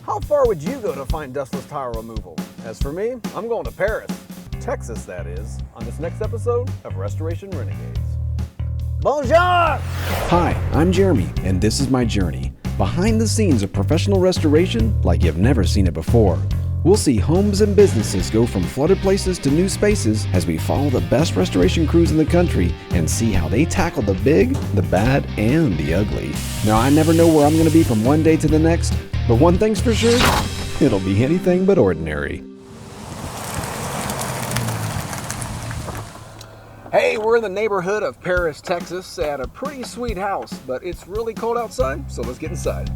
How far would you go to find dustless tile removal? As for me, I'm going to Paris, Texas that is, on this next episode of Restoration Renegades. Bonjour! Hi, I'm Jeremy, and this is my journey. Behind the scenes of professional restoration like you've never seen it before. We'll see homes and businesses go from flooded places to new spaces as we follow the best restoration crews in the country and see how they tackle the big, the bad, and the ugly. Now, I never know where I'm going to be from one day to the next, but one thing's for sure, it'll be anything but ordinary. Hey, we're in the neighborhood of Paris, Texas at a pretty sweet house, but it's really cold outside, so let's get inside.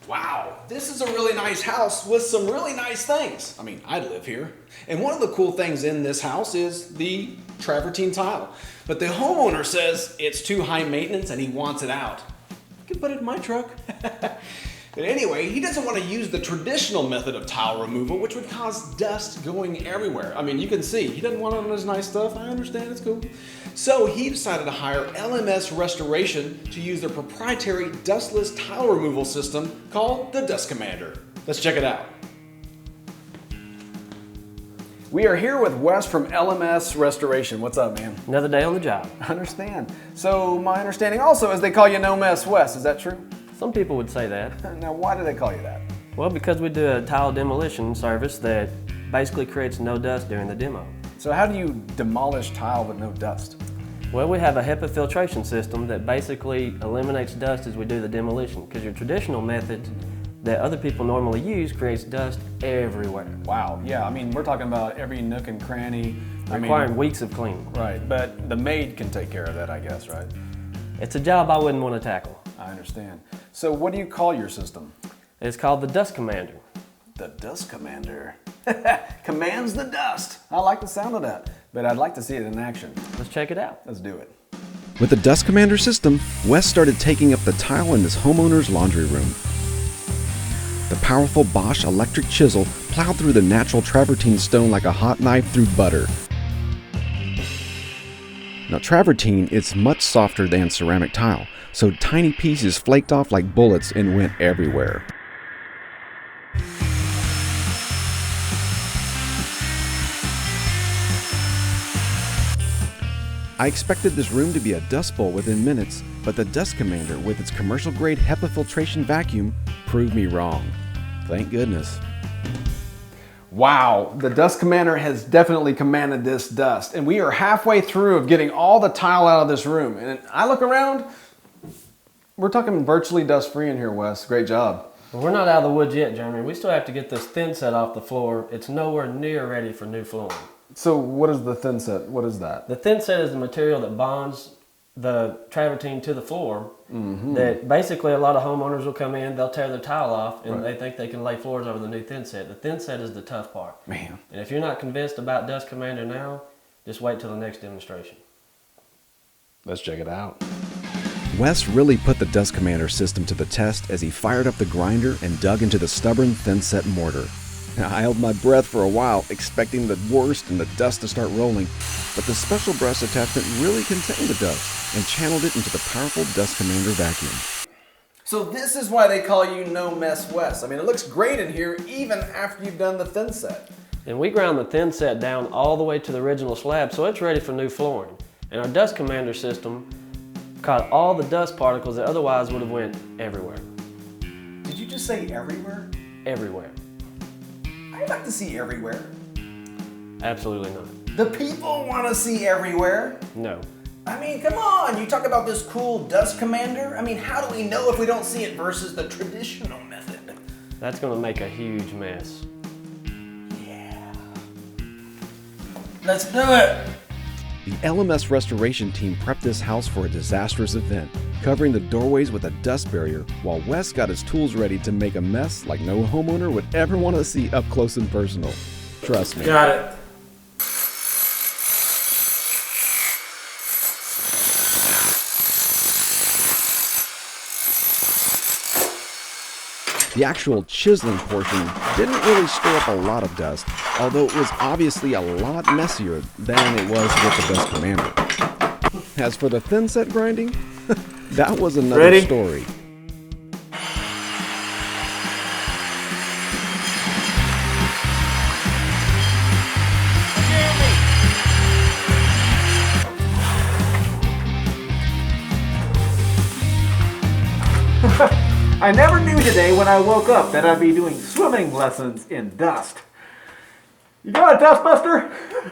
Wow, this is a really nice house with some really nice things. I mean, I'd live here. And one of the cool things in this house is the Travertine tile. But the homeowner says it's too high maintenance and he wants it out. I could put it in my truck. But anyway, he doesn't want to use the traditional method of tile removal, which would cause dust going everywhere. I mean, you can see, he doesn't want it on his nice stuff. I understand, it's cool. So he decided to hire LMS Restoration to use their proprietary dustless tile removal system called the Dust Commander. Let's check it out. We are here with Wes from LMS Restoration. What's up, man? Another day on the job. I understand. So my understanding also is they call you No Mess Wes. Is that true? Some people would say that. Now, why do they call you that? Well, because we do a tile demolition service that basically creates no dust during the demo. So how do you demolish tile with no dust? Well, we have a HEPA filtration system that basically eliminates dust as we do the demolition, because your traditional method that other people normally use creates dust everywhere. Wow, yeah, I mean, we're talking about every nook and cranny. Requiring weeks of cleaning. Right, but the maid can take care of that, I guess, right? It's a job I wouldn't want to tackle. I understand. So what do you call your system? It's called the Dust Commander. The Dust Commander. Commands the dust. I like the sound of that, but I'd like to see it in action. Let's check it out. Let's do it. With the Dust Commander system, Wes started taking up the tile in his homeowner's laundry room. The powerful Bosch electric chisel plowed through the natural travertine stone like a hot knife through butter. Now, travertine is much softer than ceramic tile, so tiny pieces flaked off like bullets and went everywhere. I expected this room to be a dust bowl within minutes, but the Dust Commander with its commercial-grade HEPA filtration vacuum proved me wrong. Thank goodness. Wow, the Dust Commander has definitely commanded this dust, and we are halfway through of getting all the tile out of this room. And I look around, we're talking virtually dust-free in here, Wes. Great job. Well, we're not out of the woods yet, Jeremy. We still have to get this thinset off the floor. It's nowhere near ready for new flooring. So what is the thinset? What is that? The thinset is the material that bonds the travertine to the floor. That basically a lot of homeowners will come in, they'll tear their tile off, and they think they can lay floors over the new thinset. The thinset is the tough part. Man. And if you're not convinced about Dust Commander now, just wait till the next demonstration. Let's check it out. Wes really put the Dust Commander system to the test as he fired up the grinder and dug into the stubborn thinset mortar. Now, I held my breath for a while, expecting the worst and the dust to start rolling, but the special brush attachment really contained the dust and channeled it into the powerful Dust Commander vacuum. So this is why they call you No Mess Wes. I mean, it looks great in here even after you've done the thinset. And we ground the thinset down all the way to the original slab, so it's ready for new flooring. And our Dust Commander system caught all the dust particles that otherwise would have went everywhere. Did you just say everywhere? Everywhere. I'd like to see everywhere. Absolutely not. The people want to see everywhere. No. I mean, come on, you talk about this cool Dust Commander. I mean, how do we know if we don't see it versus the traditional method? That's going to make a huge mess. Yeah. Let's do it. The LMS Restoration team prepped this house for a disastrous event, covering the doorways with a dust barrier while Wes got his tools ready to make a mess like no homeowner would ever want to see up close and personal. Trust me. Got it. The actual chiseling portion didn't really stir up a lot of dust, although it was obviously a lot messier than it was with the Dust Commander. As for the thinset grinding, That was another Ready? story. I never knew today when I woke up that I'd be doing swimming lessons in dust. You got it,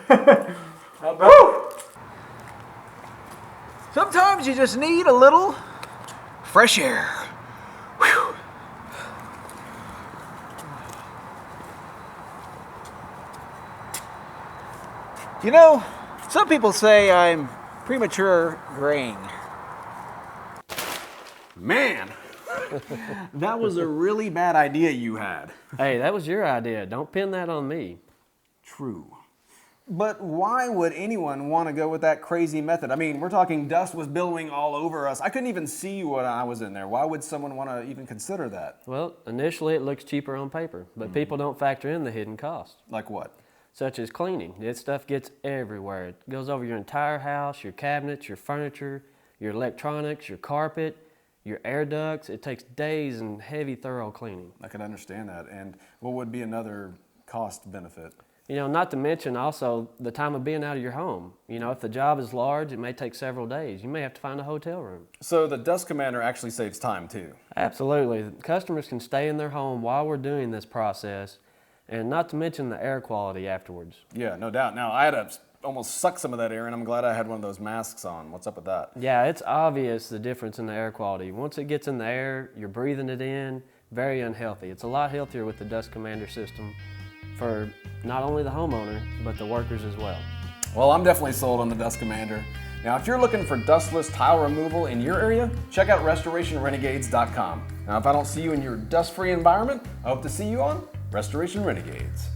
Dustbuster? Woo! Sometimes you just need a little fresh air. Whew. You know, some people say I'm premature graying. Man, that was a really bad idea you had. Hey, that was your idea. Don't pin that on me. True. But why would anyone want to go with that crazy method? I mean, we're talking dust was billowing all over us. I couldn't even see what I was in there. Why would someone want to even consider that? Well, initially it looks cheaper on paper, but people don't factor in the hidden cost, Like what? such as cleaning. This stuff gets everywhere. It goes over your entire house, your cabinets, your furniture, your electronics, your carpet, your air ducts. It takes days and heavy, thorough cleaning. I could understand that. And what would be another cost benefit? You know, not to mention also the time of being out of your home. You know, if the job is large, it may take several days. You may have to find a hotel room. So the Dust Commander actually saves time too. Absolutely. Customers can stay in their home while we're doing this process, and not to mention the air quality afterwards. Yeah, no doubt. Now, I had to almost suck some of that air, and I'm glad I had one of those masks on. What's up with that? Yeah, it's obvious the difference in the air quality. Once it gets in the air, you're breathing it in, very unhealthy. It's a lot healthier with the Dust Commander system for not only the homeowner, but the workers as well. Well, I'm definitely sold on the Dust Commander. Now, if you're looking for dustless tile removal in your area, check out restorationrenegades.com. Now, if I don't see you in your dust-free environment, I hope to see you on Restoration Renegades.